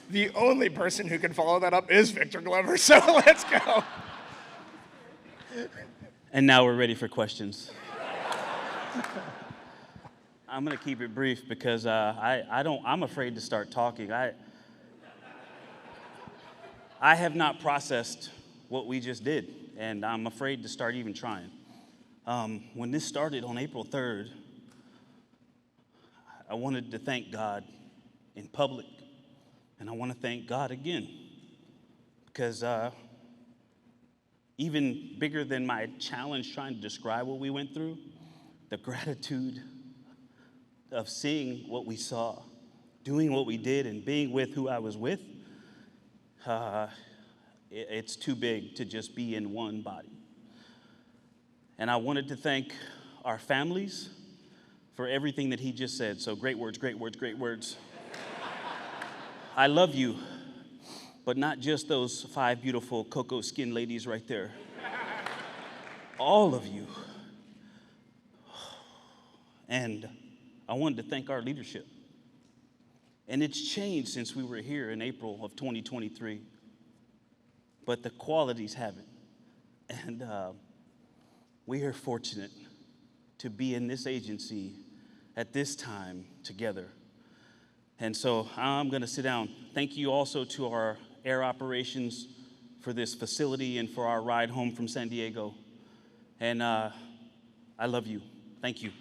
The only person who can follow that up is Victor Glover, so let's go. And now we're ready for questions. I'm going to keep it brief because I'm afraid to start talking. I have not processed what we just did, and I'm afraid to start even trying. When this started on April 3rd, I wanted to thank God in public, and I want to thank God again, because even bigger than my challenge trying to describe what we went through, the gratitude of seeing what we saw, doing what we did, and being with who I was with, it's too big to just be in one body. And I wanted to thank our families for everything that he just said. So great words, great words, great words. I love you, but not just those 5 beautiful cocoa skin ladies right there. All of you. And I wanted to thank our leadership. And it's changed since we were here in April of 2023. But the qualities haven't. And we are fortunate to be in this agency at this time together. And so I'm going to sit down. Thank you also to our air operations for this facility and for our ride home from San Diego. And I love you. Thank you.